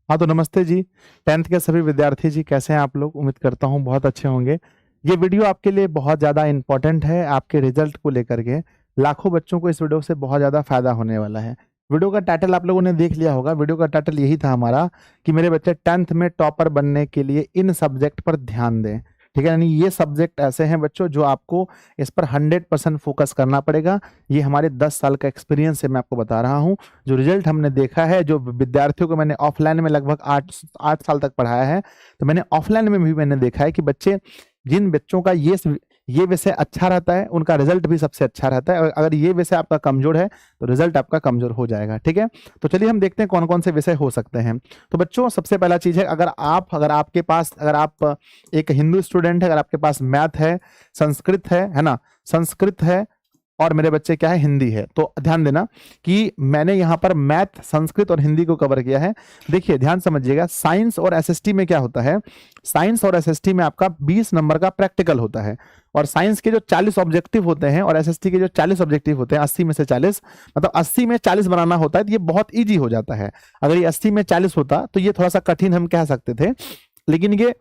हाँ तो नमस्ते जी। 10th के सभी विद्यार्थी जी, कैसे हैं आप लोग? उम्मीद करता हूँ बहुत अच्छे होंगे। ये वीडियो आपके लिए बहुत ज़्यादा इम्पोर्टेंट है, आपके रिजल्ट को लेकर के। लाखों बच्चों को इस वीडियो से बहुत ज़्यादा फायदा होने वाला है। वीडियो का टाइटल आप लोगों ने देख लिया होगा। वीडियो का टाइटल यही था हमारा कि मेरे बच्चे 10th में टॉपर बनने के लिए इन सब्जेक्ट पर ध्यान दें। ठीक है, यानी ये सब्जेक्ट ऐसे हैं बच्चों जो आपको इस पर 100% फोकस करना पड़ेगा। ये हमारे 10 साल का एक्सपीरियंस से मैं आपको बता रहा हूँ। जो रिजल्ट हमने देखा है, जो विद्यार्थियों को मैंने ऑफलाइन में लगभग 8 साल तक पढ़ाया है, तो मैंने ऑफलाइन में भी मैंने देखा है कि बच्चे, जिन बच्चों का ये विषय अच्छा रहता है, उनका रिजल्ट भी सबसे अच्छा रहता है। और अगर ये विषय आपका कमजोर है तो रिजल्ट आपका कमजोर हो जाएगा। ठीक है, तो चलिए हम देखते हैं कौन कौन से विषय हो सकते हैं। तो बच्चों, सबसे पहला चीज है, अगर आप एक हिंदू स्टूडेंट है, अगर आपके पास मैथ है, संस्कृत है ना, संस्कृत है, और मेरे बच्चे क्या है, हिंदी है, तो ध्यान देना कि मैंने यहाँ पर मैथ, संस्कृत और हिंदी को कवर किया है। देखिए ध्यान समझिएगा, साइंस और एसएसटी में क्या होता है, साइंस और एसएसटी में आपका 20 नंबर का प्रैक्टिकल होता है। और साइंस के जो 40 ऑब्जेक्टिव होते हैं और एसएसटी के जो 40 ऑब्जेक्टिव होते हैं, 80 में से 40, मतलब 80 में 40 बनाना होता है, तो ये बहुत ईजी हो जाता है। अगर ये 80 में 40 होता तो ये थोड़ा सा कठिन हम कह सकते थे, लेकिन ये,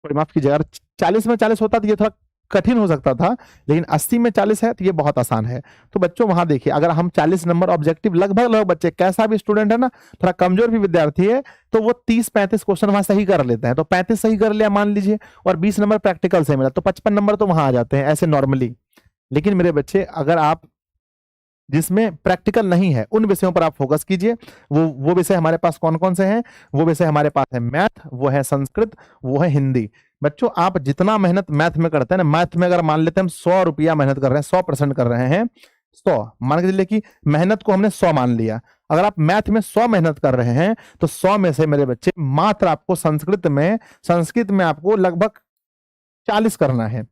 माफ कीजिएगा, अगर 40 में 40 होता तो ये थोड़ा कठिन हो सकता था, लेकिन 80 में 40 है तो ये बहुत आसान है। तो बच्चों वहां देखिए, अगर हम 40 नंबर ऑब्जेक्टिव, लगभग बच्चे, कैसा भी स्टूडेंट है ना, थोड़ा कमजोर भी विद्यार्थी है, तो वो 30-35 क्वेश्चन वहां सही कर लेते हैं। तो 35 सही कर लिया मान लीजिए, और 20 नंबर प्रैक्टिकल से मिला, तो 55 नंबर तो वहां आ जाते हैं ऐसे नॉर्मली। लेकिन मेरे बच्चे, अगर आप जिसमें प्रैक्टिकल नहीं है उन विषयों पर आप फोकस कीजिए। वो विषय हमारे पास कौन कौन से हैं? वो विषय हमारे पास है मैथ, वो है संस्कृत, वो है हिंदी। बच्चों, आप जितना मेहनत मैथ में करते हैं ना, मैथ में अगर मान लेते हैं हम 100 रुपया मेहनत कर रहे हैं, 100% कर रहे हैं, 100 मान के चलिए कि मेहनत को हमने 100 मान लिया। अगर आप मैथ में 100 मेहनत कर रहे हैं, तो 100 में से मेरे बच्चे मात्र आपको संस्कृत में आपको लगभग 40 करना है।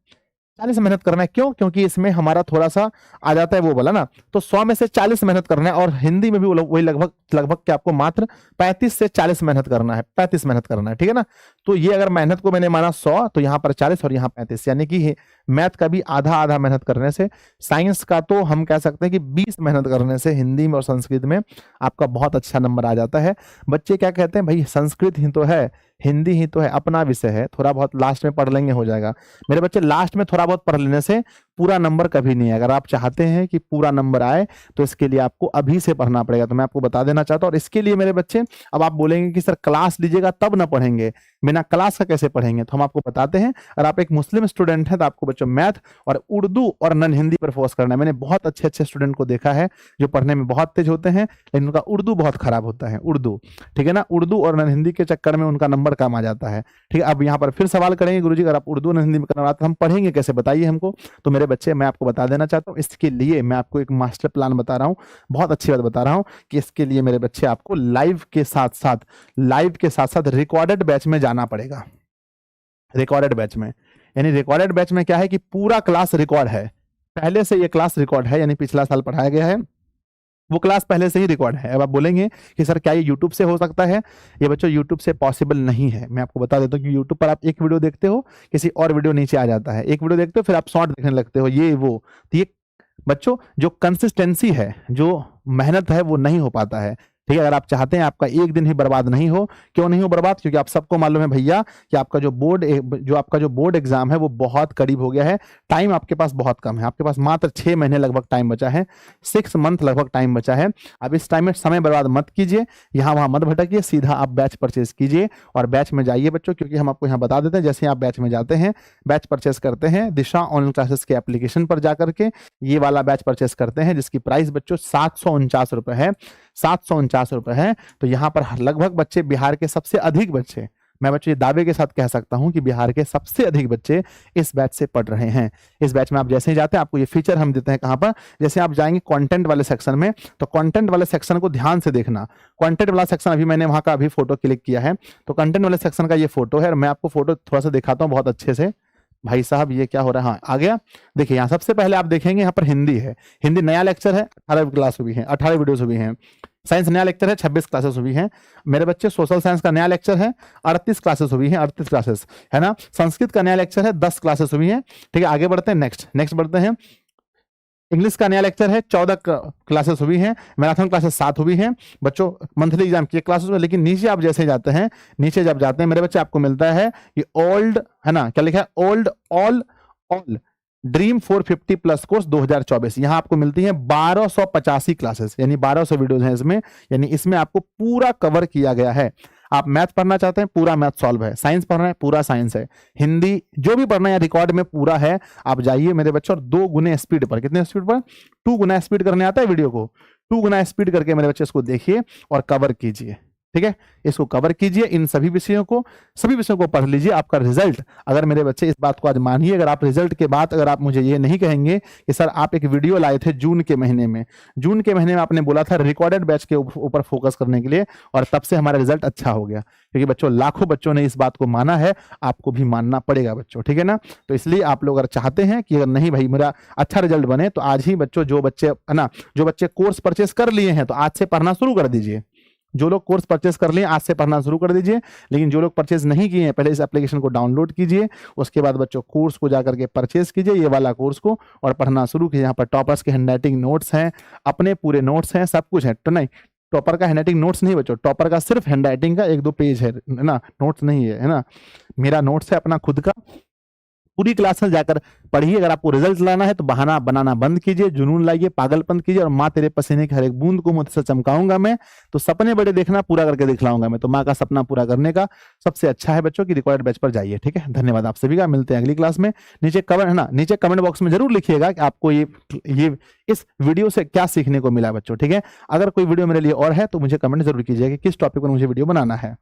40 मेहनत करना है। क्यों? क्योंकि इसमें हमारा थोड़ा सा आ जाता है वो बोला ना, तो 100 में से 40 मेहनत करना है। और हिंदी में भी वही लगभग लगभग के आपको मात्र 35 से 40 मेहनत करना है, 35 मेहनत करना है। ठीक है ना, तो ये अगर मेहनत को मैंने माना 100, तो यहाँ पर 40 और यहाँ 35, यानी कि मैथ का भी आधा आधा मेहनत करने से, साइंस का तो हम कह सकते हैं कि 20 मेहनत करने से हिंदी में और संस्कृत में आपका बहुत अच्छा नंबर आ जाता है। बच्चे क्या कहते हैं, भाई संस्कृत ही तो है, हिंदी ही तो है, अपना विषय है, थोड़ा बहुत लास्ट में पढ़ लेंगे हो जाएगा। मेरे बच्चे, लास्ट में थोड़ा बहुत पढ़ लेने से पूरा नंबर कभी नहीं है। अगर आप चाहते हैं कि पूरा नंबर आए, तो इसके लिए आपको अभी से पढ़ना पड़ेगा। तो मैं आपको बता देना चाहता हूं। और इसके लिए मेरे बच्चे, अब आप बोलेंगे कि सर क्लास लीजिएगा तब ना पढ़ेंगे, बिना क्लास का कैसे पढ़ेंगे? तो हम आपको बताते हैं। अगर आप एक मुस्लिम स्टूडेंट हैं, तो आपको बच्चों मैथ और उर्दू और नन हिंदी पर फोकस करना है। मैंने बहुत अच्छे अच्छे स्टूडेंट को देखा है जो पढ़ने में बहुत तेज होते हैं, लेकिन उनका उर्दू बहुत खराब होता है, उर्दू। ठीक है ना, उर्दू और नन हिंदी के चक्कर में उनका नंबर कम आ जाता है। ठीक है, अब यहाँ पर फिर सवाल करेंगे, गुरुजी अगर आप उर्दू नन हिंदी में करना, तो हम पढ़ेंगे कैसे, बताइए हमको। तो मेरे बच्चे, मैं आपको बता देना चाहता हूँ, इसके लिए मैं आपको एक मास्टर प्लान बता रहा हूँ। बहुत अच्छी बात बता रहा हूँ कि इसके लिए मेरे बच्चे आपको लाइव के साथ साथ रिकॉर्डेड बैच में जाना पड़ेगा। रिकॉर्डेड बैच में, यानी रिकॉर्डेड बैच में क्या है कि पूरा क्लास रिकॉर्ड है, पहले से ये क्लास रिकॉर्ड है, यानी पिछला साल पढ़ाया गया है, वो क्लास पहले से ही रिकॉर्ड है। अब आप बोलेंगे कि सर क्या ये यूट्यूब से हो सकता है? ये बच्चों यूट्यूब से पॉसिबल नहीं है। मैं आपको बता देता हूँ कि यूट्यूब पर आप एक वीडियो देखते हो, किसी और वीडियो नीचे आ जाता है, एक वीडियो देखते हो, फिर आप शॉर्ट देखने लगते हो, ये वो। तो ये बच्चों, जो कंसिस्टेंसी है, जो मेहनत है, वो नहीं हो पाता है। ठीक है, अगर आप चाहते हैं आपका एक दिन ही बर्बाद नहीं हो, क्यों नहीं हो बर्बाद? क्योंकि आप सबको मालूम है भैया कि आपका जो बोर्ड एग्जाम है वो बहुत करीब हो गया है। टाइम आपके पास बहुत कम है, आपके पास मात्र 6 महीने लगभग टाइम बचा है, 6 मंथ लगभग टाइम बचा है। अब इस टाइम में समय बर्बाद मत कीजिए, यहाँ वहां मत भटकिए, सीधा आप बैच परचेज कीजिए और बैच में जाइए बच्चों। क्योंकि हम आपको यहाँ बता देते हैं, जैसे आप बैच में जाते हैं, बैच परचेस करते हैं, दिशा ऑनलाइन क्लासेस के एप्लीकेशन पर जाकर के ये वाला बैच परचेस करते हैं, जिसकी प्राइस बच्चों 749 रुपए है, 749 रुपए है। तो यहाँ पर लगभग बच्चे, बिहार के सबसे अधिक बच्चे, मैं बच्चों ये दावे के साथ कह सकता हूं कि बिहार के सबसे अधिक बच्चे इस बैच से पढ़ रहे हैं। इस बैच में आप जैसे ही जाते हैं, आपको ये फीचर हम देते हैं कहां पर, जैसे आप जाएंगे कंटेंट वाले सेक्शन में, तो कंटेंट वाले सेक्शन को ध्यान से देखना। कंटेंट वाला सेक्शन, अभी मैंने वहां का अभी फोटो क्लिक किया है, तो कंटेंट वाले सेक्शन का ये फोटो है, और मैं आपको फोटो थोड़ा सा दिखाता हूँ बहुत अच्छे से। भाई साहब ये क्या हो रहा है? हाँ आ गया। देखिए यहाँ सबसे पहले आप देखेंगे, यहाँ पर हिंदी है, हिंदी नया लेक्चर है, 18 क्लास हुई है, 18 वीडियोस हुई हैं। साइंस नया लेक्चर है, 26 क्लासेस हुई हैं। मेरे बच्चे, सोशल साइंस का नया लेक्चर है, 38 क्लासेस हुई हैं, 38 क्लासेस है ना। संस्कृत का नया लेक्चर है, 10 क्लासेस हुई हैं। ठीक है, आगे बढ़ते हैं, नेक्स्ट बढ़ते हैं। इंग्लिश का नया लेक्चर है, 14 क्लासेस हुई हैं, मैराथन क्लासेस 7 हुई हैं बच्चों, मंथली एग्जाम की क्लासेस में। लेकिन नीचे आप जैसे जाते हैं, नीचे जब जाते हैं मेरे बच्चे, आपको मिलता है ये ओल्ड, है ना, क्या लिखा है, old all dream 450 plus course 2024। यहां आपको मिलती है 1285 क्लासेस, यानी 1200 वीडियोस हैं इसमें, यानी इसमें आपको पूरा कवर किया गया है। आप मैथ पढ़ना चाहते हैं, पूरा मैथ सॉल्व है, साइंस पढ़ना है, पूरा साइंस है, हिंदी जो भी पढ़ना है रिकॉर्ड में पूरा है। आप जाइए मेरे बच्चे और 2 गुने स्पीड पर, कितने स्पीड पर, 2 गुना स्पीड करने आता है वीडियो को, 2 गुना स्पीड करके मेरे बच्चे इसको देखिए और कवर कीजिए, ठीक है, इसको कवर कीजिए, इन सभी विषयों को पढ़ लीजिए। आपका रिजल्ट, अगर मेरे बच्चे इस बात को आज मानिए, अगर आप रिजल्ट के बाद अगर आप मुझे ये नहीं कहेंगे कि सर आप एक वीडियो लाए थे जून के महीने में आपने बोला था रिकॉर्डेड बैच के ऊपर फोकस करने के लिए, और तब से हमारा रिजल्ट अच्छा हो गया, क्योंकि बच्चों लाखों बच्चों ने इस बात को माना है, आपको भी मानना पड़ेगा बच्चों, ठीक है ना। तो इसलिए आप लोग अगर चाहते हैं कि अगर नहीं भाई मेरा अच्छा रिजल्ट बने, तो आज ही बच्चों जो बच्चे कोर्स परचेस कर लिए हैं, तो आज से पढ़ना शुरू कर दीजिए। जो लोग कोर्स परचेस कर लिए आज से पढ़ना शुरू कर दीजिए। लेकिन जो लोग परचेस नहीं किए हैं, पहले इस एप्लीकेशन को डाउनलोड कीजिए, उसके बाद बच्चों कोर्स को जाकर के परचेस कीजिए, ये वाला कोर्स को, और पढ़ना शुरू कीजिए। यहाँ पर टॉपर्स के हैंडराइटिंग नोट्स हैं, अपने पूरे नोट्स हैं, सब कुछ है। तो नहीं, टॉपर का हैंडराइटिंग नोट्स नहीं बच्चों, टॉपर का सिर्फ हैंडराइटिंग का 1-2 पेज है ना, नोट्स नहीं है ना। मेरा नोट्स है अपना खुद का, पूरी क्लास में जाकर पढ़िए। अगर आपको रिजल्ट लाना है तो बहाना बनाना बंद कीजिए, जुनून लाइए, पागलपन कीजिए, और माँ तेरे पसीने के हर एक बूंद को मुझसे चमकाऊंगा मैं, तो सपने बड़े देखना, पूरा करके दिखलाऊंगा मैं। तो माँ का सपना पूरा करने का सबसे अच्छा है बच्चों की रिकॉर्डेड बैच पर जाइए, ठीक है। धन्यवाद आप सभी का, मिलते हैं अगली क्लास में। नीचे कमेंट है ना, नीचे कमेंट बॉक्स में जरूर लिखिएगा कि आपको ये इस वीडियो से क्या सीखने को मिला बच्चों, ठीक है। अगर कोई वीडियो मेरे लिए और है तो मुझे कमेंट जरूर कीजिएगा कि किस टॉपिक पर मुझे वीडियो बनाना है।